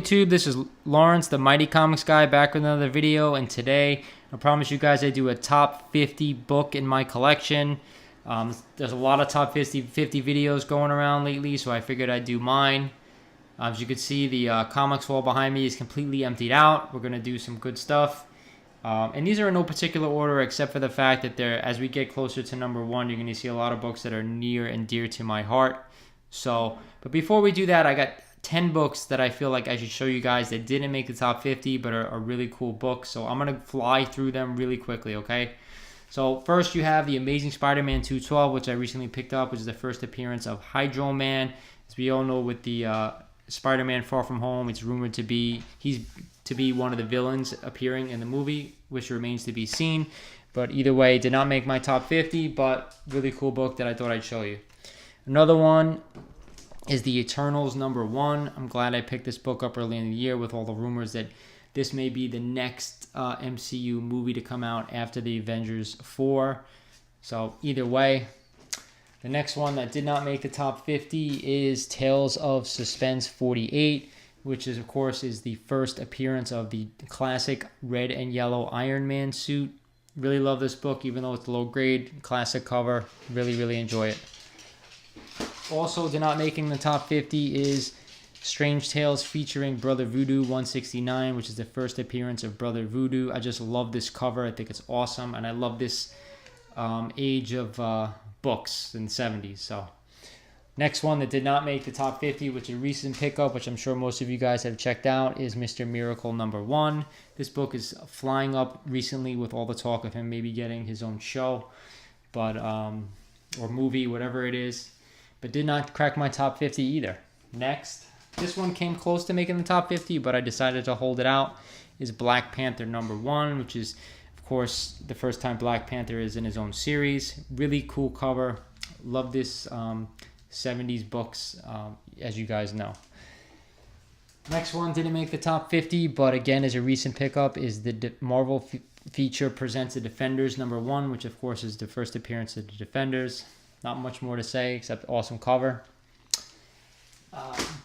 YouTube? This is Lawrence, the Mighty Comics guy, back with another video. And today, I promise you guys I do a top 50 book in my collection. There's a lot of top 50 videos going around lately, so I figured I'd do mine. As you can see, the comics wall behind me is completely emptied out. We're going to do some good stuff. And these are in no particular order, except for the fact that as we get closer to number one, you're going to see a lot of books that are near and dear to my heart. But before we do that, I got 10 books that I feel like I should show you guys that didn't make the top 50, but are really cool books. So I'm going to fly through them really quickly, okay? So first you have The Amazing Spider-Man 212, which I recently picked up, which is the first appearance of Hydro Man. As we all know, with the Spider-Man Far From Home, it's rumored to be one of the villains appearing in the movie, which remains to be seen. But either way, did not make my top 50, but really cool book that I thought I'd show you. Another one is The Eternals #1. I'm glad I picked this book up early in the year with all the rumors that this may be the next MCU movie to come out after the Avengers 4. So either way, the next one that did not make the top 50 is Tales of Suspense 48, which is, of course, is the first appearance of the classic red and yellow Iron Man suit. Really love this book, even though it's low grade, classic cover. Really, really enjoy it. Also, did not making the top 50 is Strange Tales featuring Brother Voodoo 169, which is the first appearance of Brother Voodoo. I just love this cover. I think it's awesome, and I love this age of books in the 70s. So, next one that did not make the top 50, which is a recent pickup, which I'm sure most of you guys have checked out, is Mr. Miracle #1. This book is flying up recently with all the talk of him maybe getting his own show, or movie, whatever it is. But did not crack my top 50 either. Next, this one came close to making the top 50, but I decided to hold it out, is Black Panther #1, which is, of course, the first time Black Panther is in his own series. Really cool cover. Love this 70s books, as you guys know. Next one didn't make the top 50, but again, is a recent pickup, is the Marvel feature presents The Defenders #1, which, of course, is the first appearance of the Defenders. Not much more to say except awesome cover.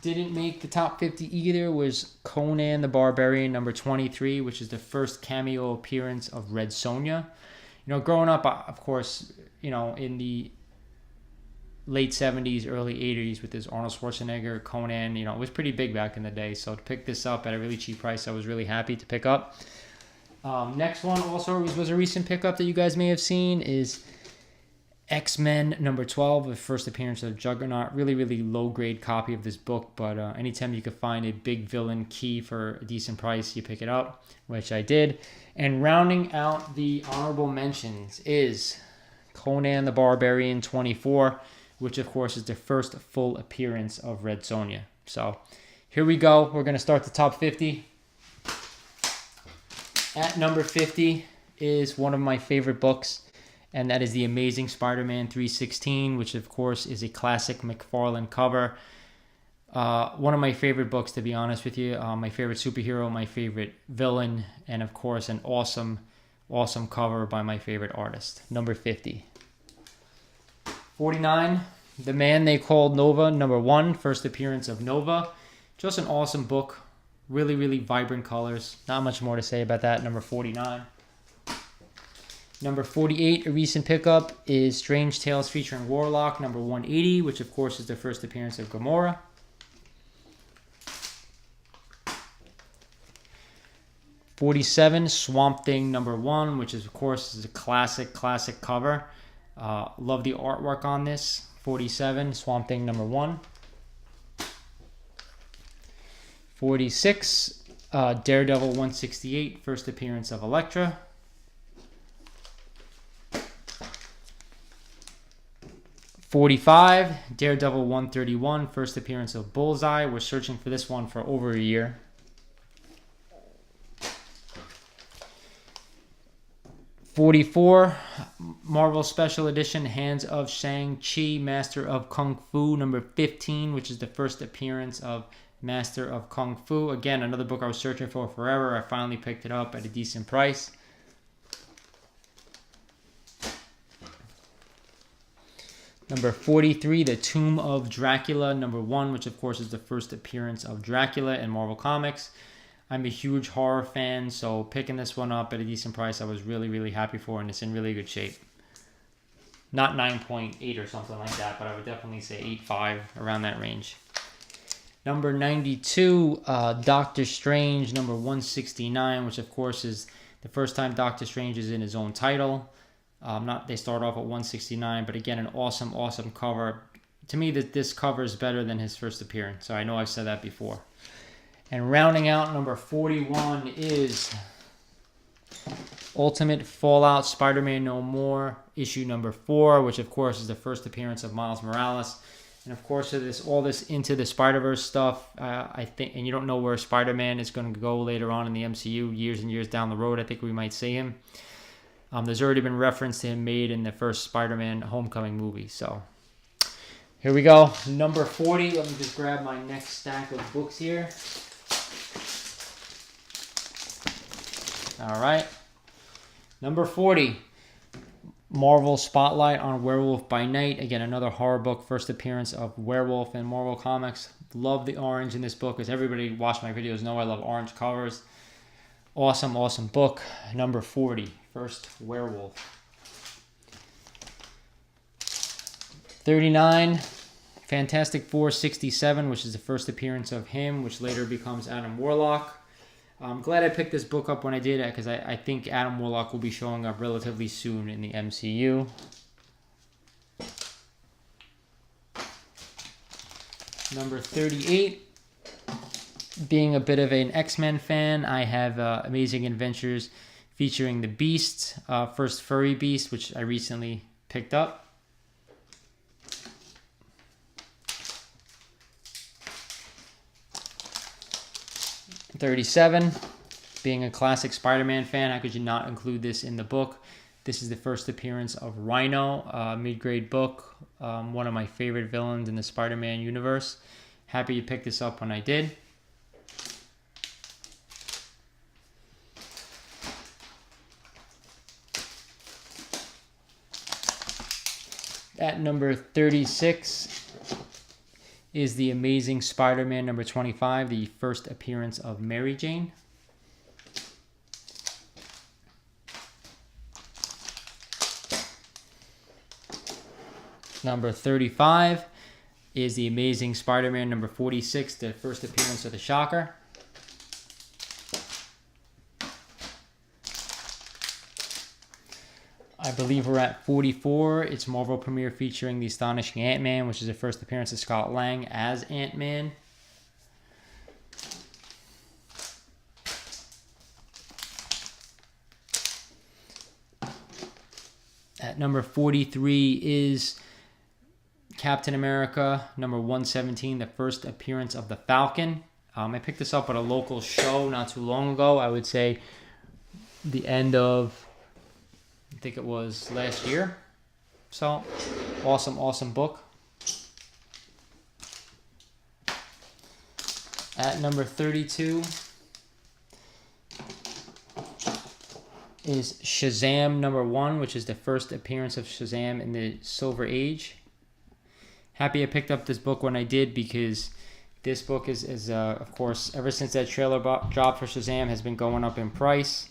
Didn't make the top 50 either was Conan the Barbarian #23, which is the first cameo appearance of Red Sonja. You know, growing up, of course, you know, in the late 70s, early 80s with this Arnold Schwarzenegger, Conan, you know, it was pretty big back in the day. So to pick this up at a really cheap price, I was really happy to pick up. Next one also was a recent pickup that you guys may have seen, is X-Men #12, the first appearance of Juggernaut. Really, really low-grade copy of this book, but anytime you could find a big villain key for a decent price, you pick it up, which I did. And rounding out the honorable mentions is Conan the Barbarian 24, which, of course, is the first full appearance of Red Sonja. So here we go. We're going to start the top 50. At number 50 is one of my favorite books, and that is The Amazing Spider-Man 316, which, of course, is a classic McFarlane cover. One of my favorite books, to be honest with you. My favorite superhero, my favorite villain, and, of course, an awesome, awesome cover by my favorite artist. Number 50. 49, The Man They Called Nova #1, first appearance of Nova. Just an awesome book. Really, really vibrant colors. Not much more to say about that. Number 49. Number 48, a recent pickup, is Strange Tales featuring Warlock #180, which, of course, is the first appearance of Gamora. 47, Swamp Thing #1, which is, of course, is a classic cover. Love the artwork on this. 47, Swamp Thing #1. 46, Daredevil 168, first appearance of Elektra. 45, Daredevil 131, first appearance of Bullseye. We're searching for this one for over a year. 44, Marvel Special Edition, Hands of Shang-Chi, Master of Kung Fu #15, which is the first appearance of Master of Kung Fu. Again, another book I was searching for forever. I finally picked it up at a decent price. Number 43, The Tomb of Dracula, number 1, which of course is the first appearance of Dracula in Marvel Comics. I'm a huge horror fan, so picking this one up at a decent price, I was really, really happy for, and it's in really good shape. Not 9.8 or something like that, but I would definitely say 8.5, around that range. Number 92, Doctor Strange, number 169, which of course is the first time Doctor Strange is in his own title. They start off at 169, but again, an awesome, awesome cover. To me, this cover is better than his first appearance, so I know I've said that before. And rounding out number 41 is Ultimate Fallout Spider-Man No More, issue number 4, which of course is the first appearance of Miles Morales. And of course, all this Into the Spider-Verse stuff, I think, and you don't know where Spider-Man is going to go later on in the MCU, years and years down the road. I think we might see him. There's already been reference to him made in the first Spider-Man Homecoming movie. So here we go. Number 40. Let me just grab my next stack of books here. All right. Number 40. Marvel Spotlight on Werewolf by Night. Again, another horror book. First appearance of Werewolf in Marvel Comics. Love the orange in this book. As everybody watch my videos know, I love orange covers. Awesome, awesome book. Number 40. First Werewolf. 39. Fantastic Four 67, which is the first appearance of him, which later becomes Adam Warlock. I'm glad I picked this book up when I did, because I think Adam Warlock will be showing up relatively soon in the MCU. Number 38. Being a bit of an X-Men fan, I have Amazing Adventures featuring the Beast, first furry Beast, which I recently picked up. '37, being a classic Spider-Man fan, how could you not include this in the book? This is the first appearance of Rhino, mid-grade book, one of my favorite villains in the Spider-Man universe. Happy you picked this up when I did. At number 36 is The Amazing Spider-Man number 25, the first appearance of Mary Jane. Number 35 is The Amazing Spider-Man number 46, the first appearance of the Shocker. I believe we're at 44. It's Marvel Premiere featuring The Astonishing Ant-Man, which is the first appearance of Scott Lang as Ant-Man. At number 43 is Captain America, number 117, the first appearance of the Falcon. I picked this up at a local show not too long ago. I would say the end of, I think it was last year. So, awesome, awesome book. At number 32 is Shazam number 1, which is the first appearance of Shazam in the Silver Age. Happy I picked up this book when I did, because this book is of course, ever since that trailer dropped for Shazam, has been going up in price.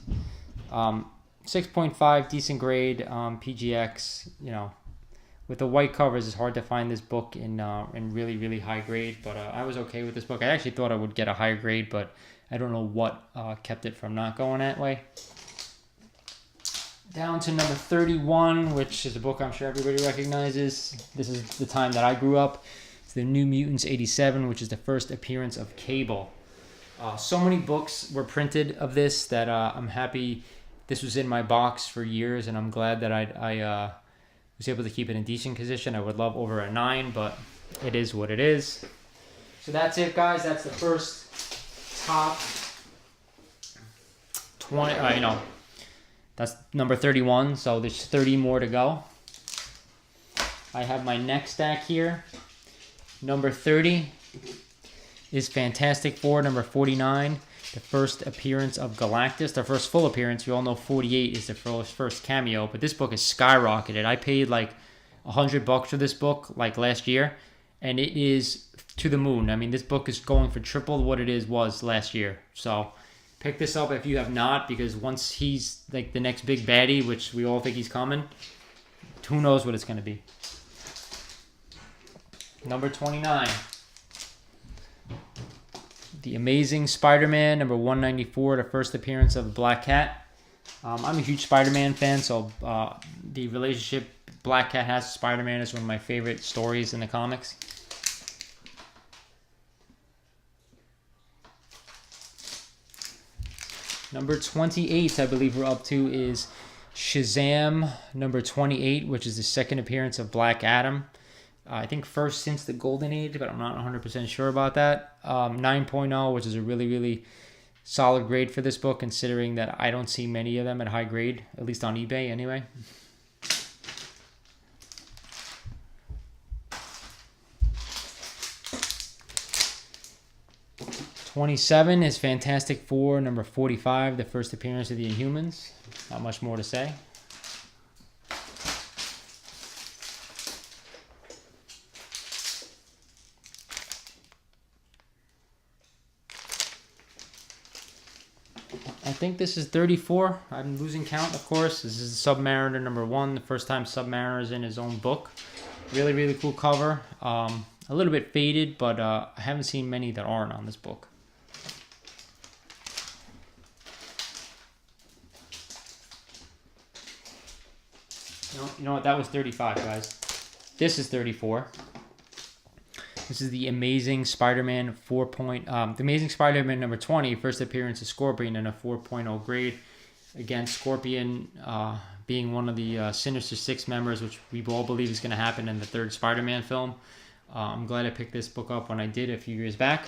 6.5, decent grade, PGX. You know, with the white covers, it's hard to find this book in really, really high grade. But I was okay with this book. I actually thought I would get a higher grade, but I don't know what kept it from not going that way. Down to number 31, which is a book I'm sure everybody recognizes. This is the time that I grew up. It's the New Mutants 87, which is the first appearance of Cable. So many books were printed of this that I'm happy this was in my box for years, and I'm glad that I was able to keep it in decent condition. I would love over a 9, but it is what it is. So that's it, guys. That's the first top 20, that's number 31, so there's 30 more to go. I have my next stack here. Number 30 is Fantastic Four, number 49, the first appearance of Galactus, the first full appearance. You all know 48 is the first cameo, but this book is skyrocketed. I paid like $100 for this book like last year, and it is to the moon. I mean, this book is going for triple what it was last year. So pick this up if you have not, because once he's like the next big baddie, which we all think he's coming, who knows what it's going to be. Number 29. The Amazing Spider-Man, number 194, the first appearance of Black Cat. I'm a huge Spider-Man fan, so the relationship Black Cat has to Spider-Man is one of my favorite stories in the comics. Number 28, I believe we're up to, is Shazam, number 28, which is the second appearance of Black Adam. I think first since the Golden Age, but I'm not 100% sure about that. 9.0, which is a really, really solid grade for this book, considering that I don't see many of them at high grade, at least on eBay anyway. '27 is Fantastic Four, number 45, the first appearance of the Inhumans. Not much more to say. I think this is 34. I'm losing count, of course. This is Submariner number 1, the first time Submariner is in his own book. Really, really cool cover. A little bit faded, but I haven't seen many that aren't on this book. You know what? That was 35, guys. This is 34. This is the Amazing Spider-Man the Amazing Spider-Man number 20, first appearance of Scorpion in a 4.0 grade. Again, Scorpion being one of the Sinister Six members, which we all believe is going to happen in the third Spider-Man film. I'm glad I picked this book up when I did a few years back.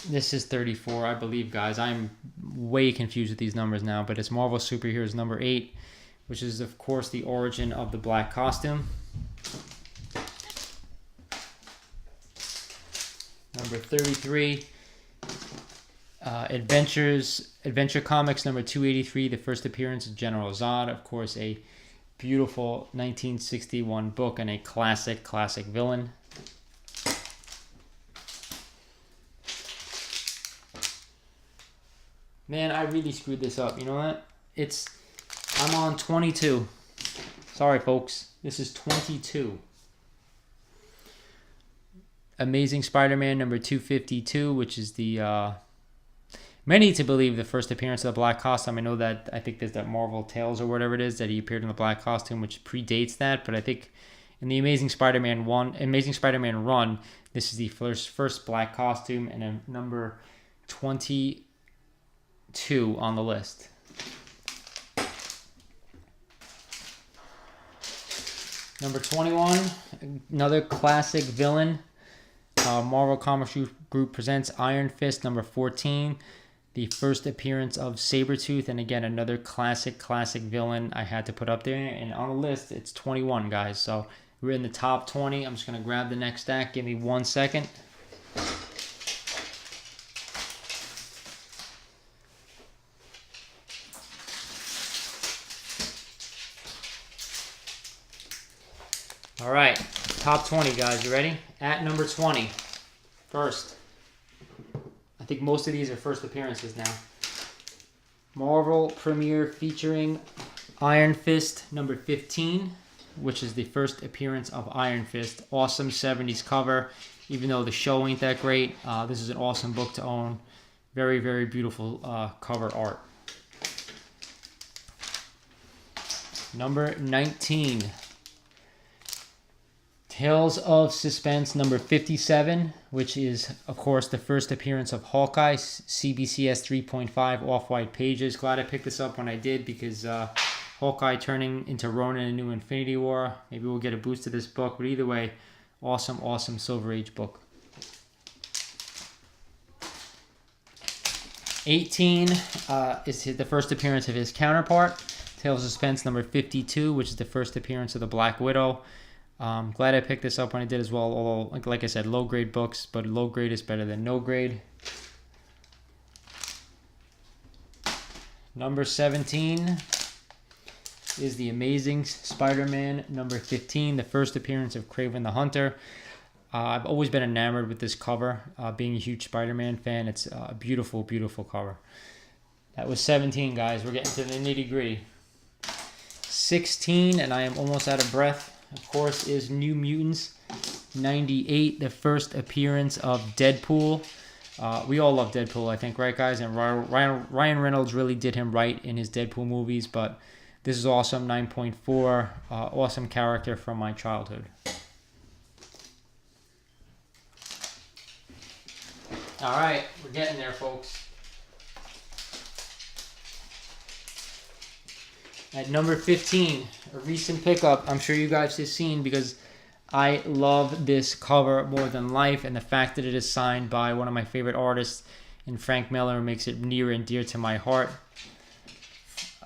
This is 34, I believe, guys. I'm way confused with these numbers now, but it's Marvel Superheroes number 8, which is, of course, the origin of the black costume. Number 33, Adventure Comics number 283, the first appearance of General Zod. Of course, a beautiful 1961 book and a classic villain. Man, I really screwed this up. You know what? I'm on 22. Sorry, folks. This is 22. Amazing Spider-Man number 252, which is the many to believe the first appearance of the black costume. I think there's that Marvel Tales or whatever it is that he appeared in the black costume, which predates that. But I think in the Amazing Spider-Man run, this is the first black costume, and a number 22 on the list. Number 21, another classic villain. Marvel Comics Group presents Iron Fist number 14, the first appearance of Sabretooth, and again another classic villain I had to put up there. And on the list, it's 21, guys. So we're in the top 20. I'm just gonna grab the next stack. Give me 1 second. All right, top 20, guys. You ready? At number 20, first. I think most of these are first appearances now. Marvel Premiere featuring Iron Fist number 15, which is the first appearance of Iron Fist. Awesome 70s cover. Even though the show ain't that great, this is an awesome book to own. Very, very beautiful cover art. Number 19. Tales of Suspense number 57, which is, of course, the first appearance of Hawkeye, CBCS 3.5 off-white pages. Glad I picked this up when I did, because Hawkeye turning into Ronin in New Infinity War. Maybe we'll get a boost to this book, but either way, awesome Silver Age book. 18 is the first appearance of his counterpart, Tales of Suspense number 52, which is the first appearance of the Black Widow. Glad I picked this up when I did as well. Although, like I said, low grade books, but low grade is better than no grade. Number 17 is The Amazing Spider-Man. Number 15, the first appearance of Kraven the Hunter. I've always been enamored with this cover. Being a huge Spider-Man fan, it's a beautiful, beautiful cover. That was 17, guys. We're getting to the nitty-gritty. 16, and I am almost out of breath, of course, is New Mutants 98, the first appearance of Deadpool. We all love Deadpool, I think, right, guys? And Ryan Reynolds really did him right in his Deadpool movies, but this is awesome. 9.4, awesome character from my childhood. All right, we're getting there, folks. At number 15, a recent pickup I'm sure you guys have seen because I love this cover more than life, and the fact that it is signed by one of my favorite artists in Frank Miller makes it near and dear to my heart.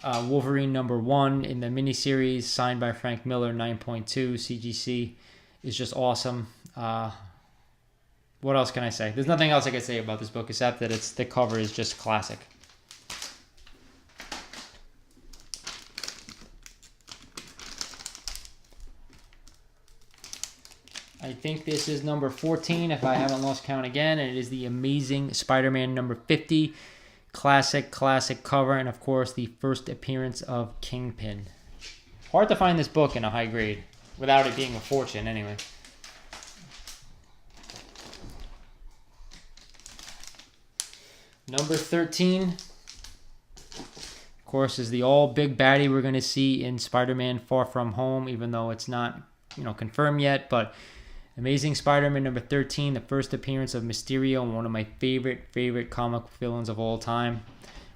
Wolverine number 1 in the miniseries, signed by Frank Miller, 9.2 CGC, is just awesome. What else can I say? There's nothing else I can say about this book except that the cover is just classic. I think this is number 14 if I haven't lost count again, and it is The Amazing Spider-Man number 50. Classic cover, and of course the first appearance of Kingpin. Hard to find this book in a high grade without it being a fortune anyway. Number 13, of course, is the all big baddie we're going to see in Spider-Man Far From Home, even though it's not, confirmed yet, but Amazing Spider-Man number 13, the first appearance of Mysterio, one of my favorite comic villains of all time.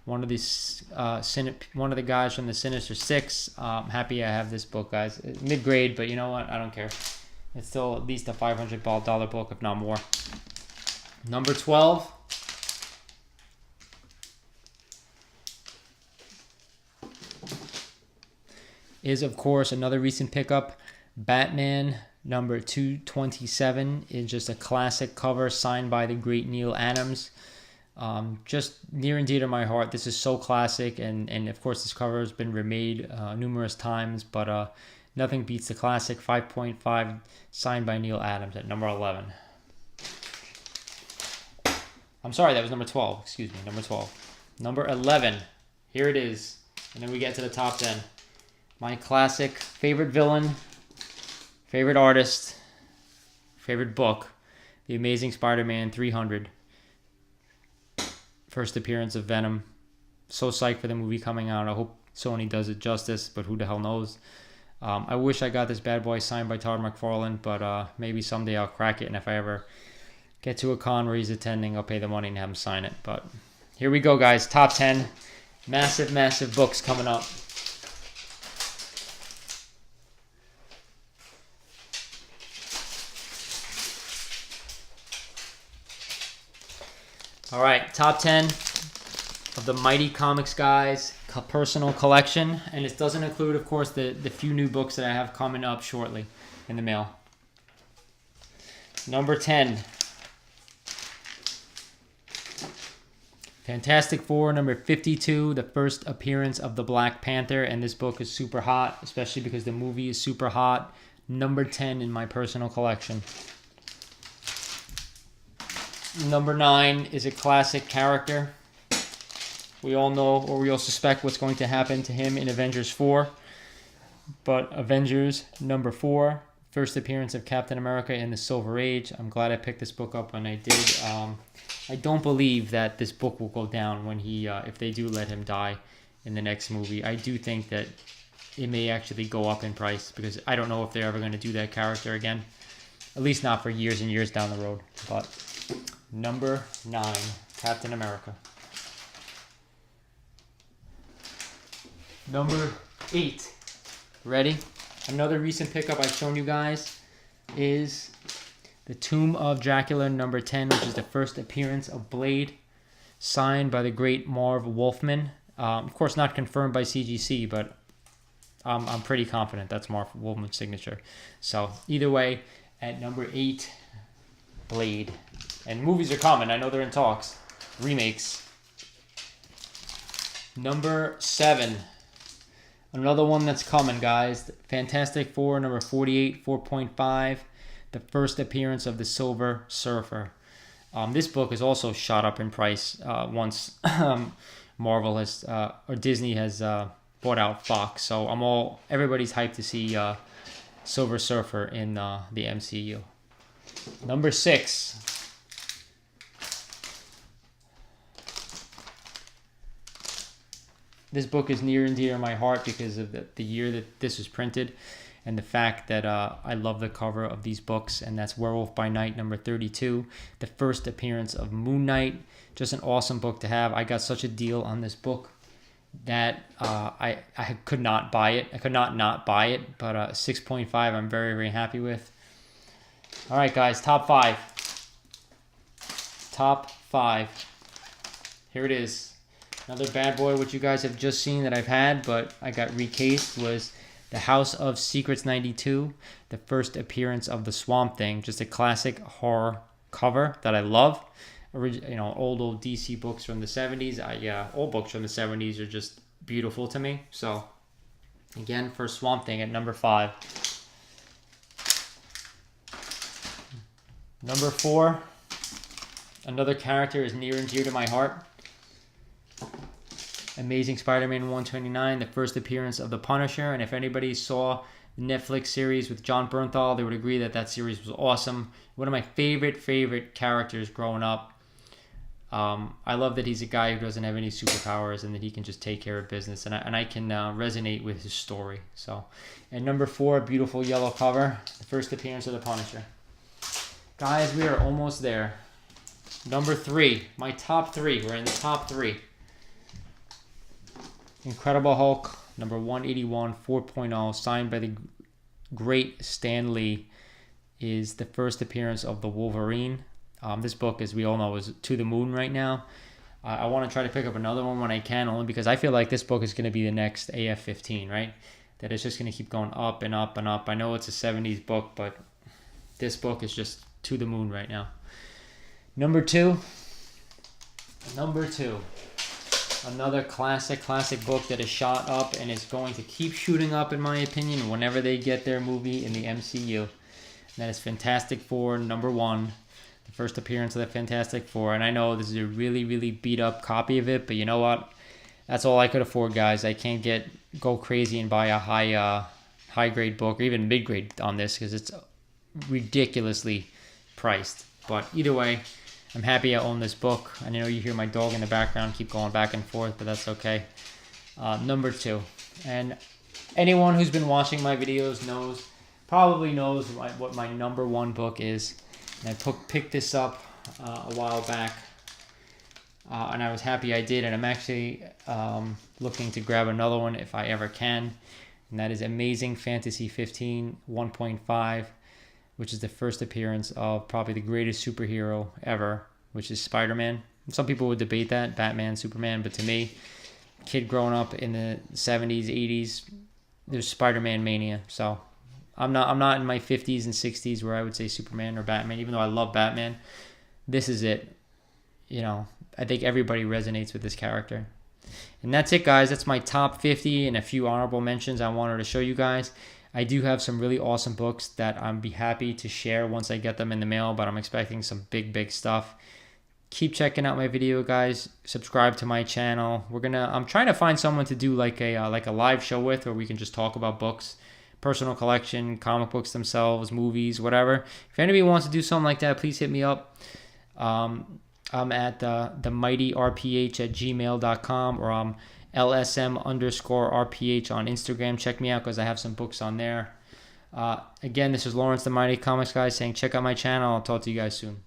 One of the guys from the Sinister Six. Happy I have this book, guys. Mid-grade, but you know what? I don't care. It's still at least a $500 book, if not more. Number 12. Is, of course, another recent pickup. Batman number 227 is just a classic cover signed by the great Neil Adams. Just near and dear to my heart. This is so classic, and of course this cover has been remade numerous times, but nothing beats the classic. 5.5 signed by Neil Adams at number 11. I'm sorry, that was number 12. Excuse me, number 12. Number 11. Here it is. And then we get to the top 10. My classic favorite villain, favorite artist, favorite book, The Amazing Spider-Man 300. First appearance of Venom. So psyched for the movie coming out. I hope Sony does it justice, but who the hell knows. I wish I got this bad boy signed by Todd McFarlane, but maybe someday I'll crack it, and if I ever get to a con where he's attending, I'll pay the money and have him sign it. But here we go, guys. Top 10. Massive books coming up. All right, top 10 of the Mighty Comics Guys personal collection. And it doesn't include, of course, the few new books that I have coming up shortly in the mail. Number 10. Fantastic Four, number 52, the first appearance of the Black Panther. And this book is super hot, especially because the movie is super hot. Number 10 in my personal collection. Number 9 is a classic character. We all know, or we all suspect, what's going to happen to him in Avengers 4. But Avengers number 4, first appearance of Captain America in the Silver Age. I'm glad I picked this book up when I did. I don't believe that this book will go down when if they do let him die in the next movie. I do think that it may actually go up in price because I don't know if they're ever going to do that character again. At least not for years and years down the road. But number 9, Captain America. Number 8. Ready? Another recent pickup I've shown you guys is The Tomb of Dracula number 10, which is the first appearance of Blade, signed by the great Marv Wolfman. Of course, not confirmed by CGC, but I'm pretty confident that's Marv Wolfman's signature. So either way, at number 8, Blade. And movies are coming. I know they're in talks. Remakes. Number 7. Another one that's coming, guys. Fantastic Four, number 48, 4.5. The first appearance of the Silver Surfer. This book is also shot up in price once Marvel has, or Disney has bought out Fox. So everybody's hyped to see Silver Surfer in the MCU. Number 6. This book is near and dear to my heart because of the year that this was printed and the fact that I love the cover of these books, and that's Werewolf by Night, number 32, the first appearance of Moon Knight. Just an awesome book to have. I got such a deal on this book that I could not buy it. I could not buy it, but 6.5 I'm very, very happy with. All right, guys, top 5. Top 5. Here it is. Another bad boy, which you guys have just seen that I've had, but I got recased, was The House of Secrets 92, the first appearance of the Swamp Thing. Just a classic horror cover that I love. Old DC books from the 70s. Old books from the 70s are just beautiful to me. So, again, for Swamp Thing at number 5. Number 4, another character is near and dear to my heart. Amazing Spider-Man 129, the first appearance of the Punisher. And if anybody saw the Netflix series with Jon Bernthal, they would agree that that series was awesome. One of my favorite characters growing up. I love that he's a guy who doesn't have any superpowers and that he can just take care of business. And I can resonate with his story. So, and number 4, beautiful yellow cover, the first appearance of the Punisher. Guys, we are almost there. Number 3, my top 3. We're in the top 3. Incredible Hulk, number 181, 4.0, signed by the great Stan Lee, is the first appearance of the Wolverine. This book, as we all know, is to the moon right now. I want to try to pick up another one when I can, only because I feel like this book is going to be the next AF-15, right? That it's just going to keep going up and up and up. I know it's a 70s book, but this book is just to the moon right now. Number 2. Another classic book that is shot up and is going to keep shooting up, in my opinion, whenever they get their movie in the MCU. And that is Fantastic Four, number 1. The first appearance of the Fantastic Four. And I know this is a really beat up copy of it, but you know what? That's all I could afford, guys. I can't go crazy and buy a high grade book or even mid grade on this because it's ridiculously priced. But either way, I'm happy I own this book. I know you hear my dog in the background keep going back and forth, but that's okay. Number 2. And anyone who's been watching my videos probably knows what my number 1 book is. And I picked this up a while back. And I was happy I did. And I'm actually looking to grab another one if I ever can. And that is Amazing Fantasy 15, 1.5. Which is the first appearance of probably the greatest superhero ever, which is Spider-Man. Some people would debate that, Batman, Superman, but to me, kid growing up in the 70s, 80s, there's Spider-Man mania. So I'm not in my 50s and 60s where I would say Superman or Batman, even though I love Batman. This is it. I think everybody resonates with this character. And that's it, guys. That's my top 50 and a few honorable mentions I wanted to show you guys. I do have some really awesome books that I'd be happy to share once I get them in the mail, but I'm expecting some big stuff. Keep checking out my video, guys. Subscribe to my channel. I'm trying to find someone to do like a live show with, where we can just talk about books, personal collection, comic books themselves, movies, whatever. If anybody wants to do something like that, please hit me up. I'm at themightyrph@gmail.com, or I'm LSM_RPH on Instagram. Check me out because I have some books on there. Again, this is Lawrence the Mighty Comics Guy saying check out my channel. I'll talk to you guys soon.